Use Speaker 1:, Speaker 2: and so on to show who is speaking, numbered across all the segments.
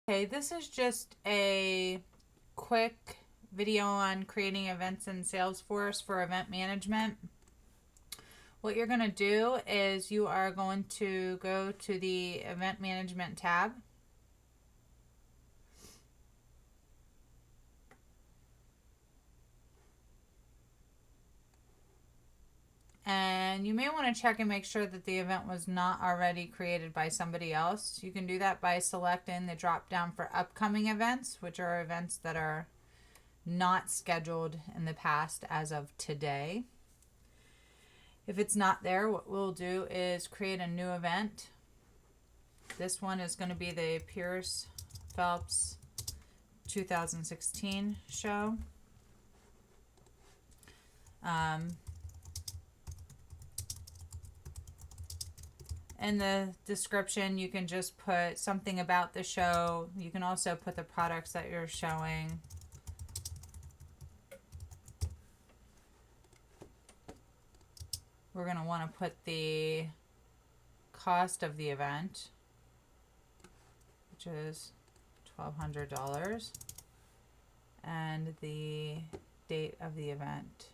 Speaker 1: Okay, this is just a quick video on creating events in Salesforce for event management. What you're going to do is you are going to go to the event management tab. And you may want to check and make sure that the event was not already created by somebody else. You can do that by selecting the drop down for upcoming events, which are events that are not scheduled in the past as of today. If it's not there, what we'll do is create a new event. This one is going to be the Pierce Phelps 2016 show. In the description, you can just put something about the show. You can also put the products that you're showing. We're going to want to put the cost of the event, which is $1,200, and the date of the event,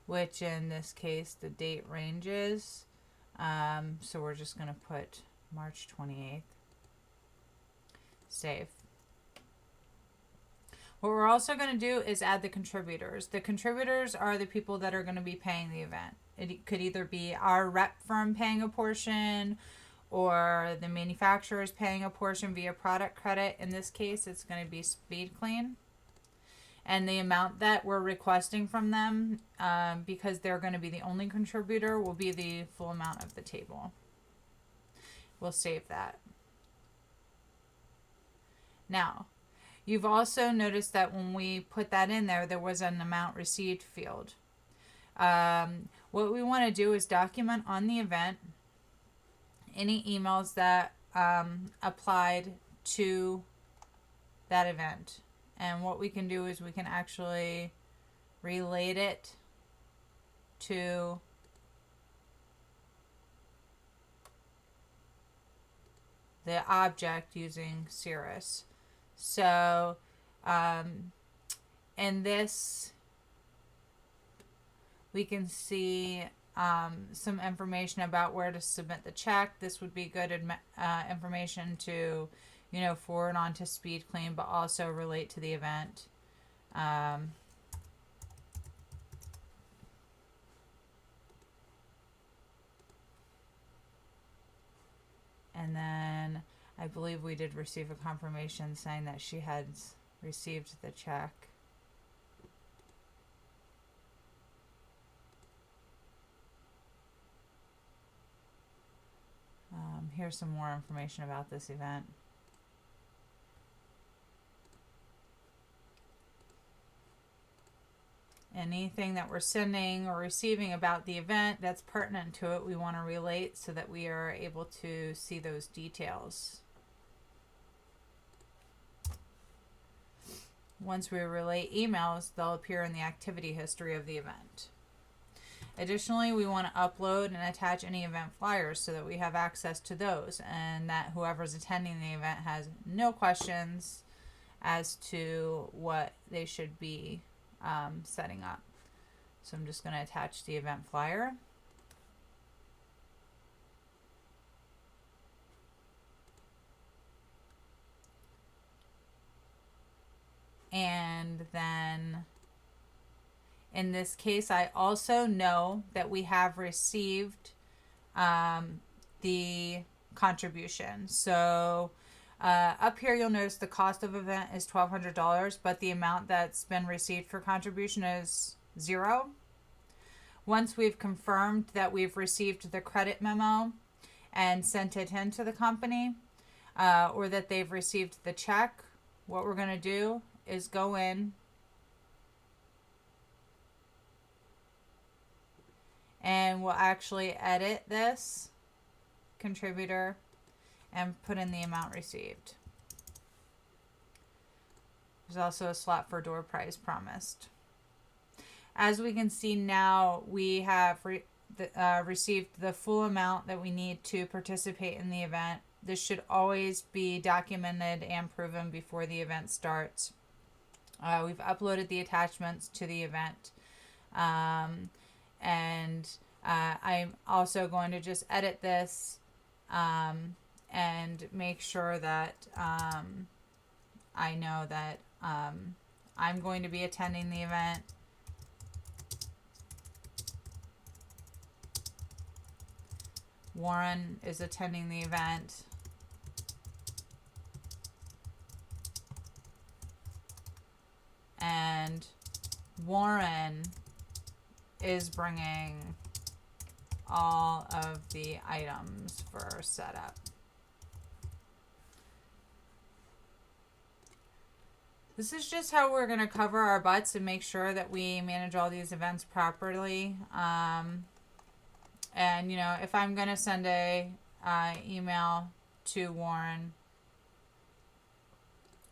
Speaker 1: which in this case the date ranges. So we're just going to put March 28th. Save. What we're also going to do is add the contributors. The contributors are the people that are going to be paying the event. It could either be our rep firm paying a portion or the manufacturer is paying a portion via product credit. In this case, it's going to be Speed Clean. And the amount that we're requesting from them, because they're going to be the only contributor, will be the full amount of the table. We'll save that. Now, you've also noticed that when we put that in there, there was an amount received field. What we want to do is document on the event any emails that applied to that event. And what we can do is we can actually relate it to the object using Cirrus. So in this, we can see some information about where to submit the check. This would be good information to, forward on to Speed Clean, but also relate to the event. And then I believe we did receive a confirmation saying that she had received the check. Here's some more information about this event. Anything that we're sending or receiving about the event that's pertinent to it, we want to relate so that we are able to see those details. Once we relate emails, they'll appear in the activity history of the event. Additionally, we want to upload and attach any event flyers so that we have access to those and that whoever's attending the event has no questions as to what they should be setting up. So I'm just going to attach the event flyer. And then in this case, I also know that we have received the contribution. So up here, you'll notice the cost of event is $1,200, but the amount that's been received for contribution is $0. Once we've confirmed that we've received the credit memo and sent it in to the company, or that they've received the check, what we're going to do is go in and we'll actually edit this contributor and put in the amount received. There's also a slot for door prize promised. As we can see now, we have received the full amount that we need to participate in the event This should always be documented and proven before the event starts. We've uploaded the attachments to the event. And I'm also going to just edit this and make sure that I know that I'm going to be attending the event. Warren is attending the event. And Warren is bringing all of the items for setup. This is just how we're going to cover our butts and make sure that we manage all these events properly. And, you know, if I'm going to send a email to Warren,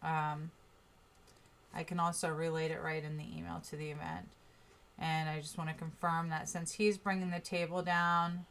Speaker 1: I can also relate it right in the email to the event. And I just want to confirm that since he's bringing the table down,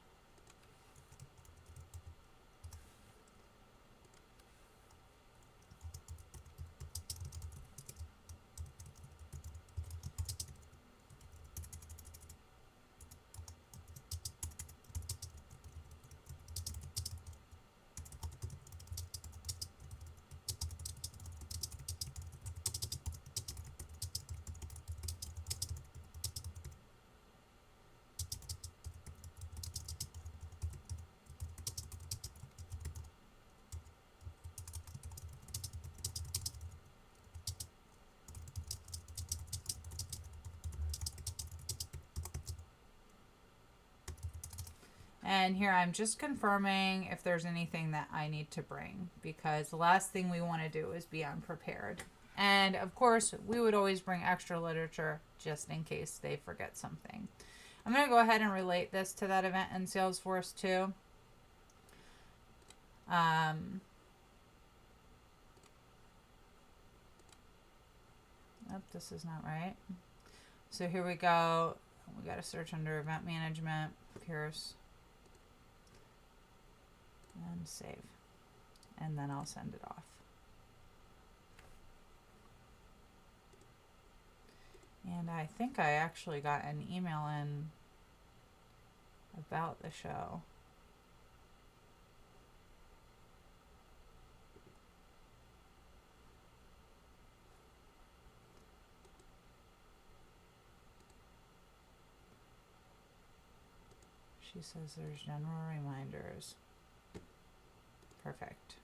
Speaker 1: and here I'm just confirming if there's anything that I need to bring, because the last thing we want to do is be unprepared. And of course, we would always bring extra literature just in case they forget something. I'm going to go ahead and relate this to that event in Salesforce too. This is not right. So here we go. We got to search under event management, Pierce, and save. And then I'll send it off. And I think I actually got an email in about the show. She says there's general reminders. Perfect.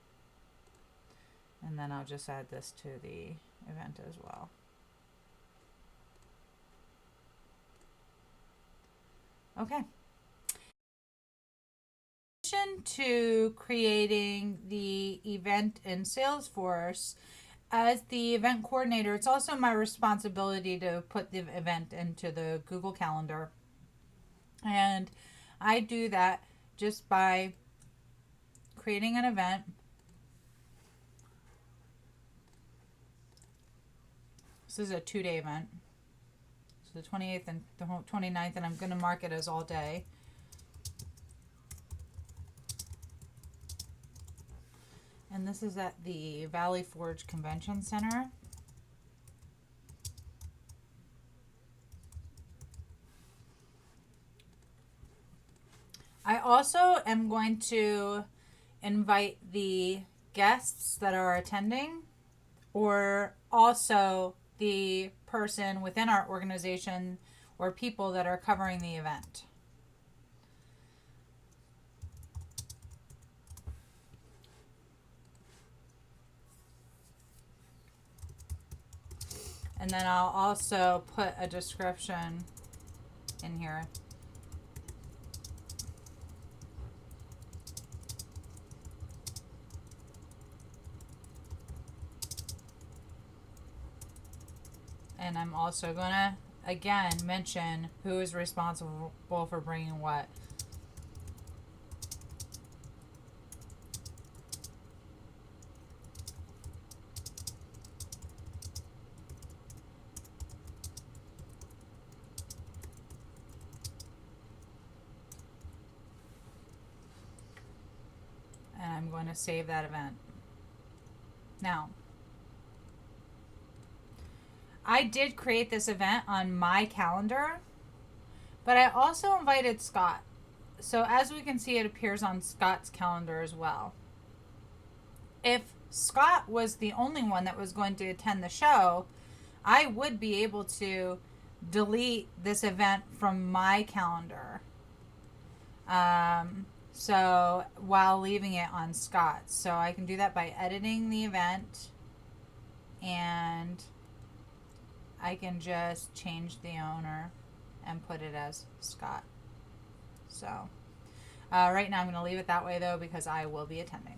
Speaker 1: And then I'll just add this to the event as well. Okay. In addition to creating the event in Salesforce, as the event coordinator, it's also my responsibility to put the event into the Google Calendar. And I do that just by creating an event. This is a 2-day event. So the 28th and the 29th, and I'm going to mark it as all day. And this is at the Valley Forge Convention Center. I also am going to invite the guests that are attending, or also the person within our organization or people that are covering the event. And then I'll also put a description in here. And I'm also going to, again, mention who is responsible for bringing what. I'm I'm going to save that event. Now, I did create this event on my calendar, but I also invited Scott. So as we can see, it appears on Scott's calendar as well. If Scott was the only one that was going to attend the show, I would be able to delete this event from my calendar. So while leaving it on Scott's. So I can do that by editing the event, and I can just change the owner and put it as Scott. So right now I'm going to leave it that way though, because I will be attending.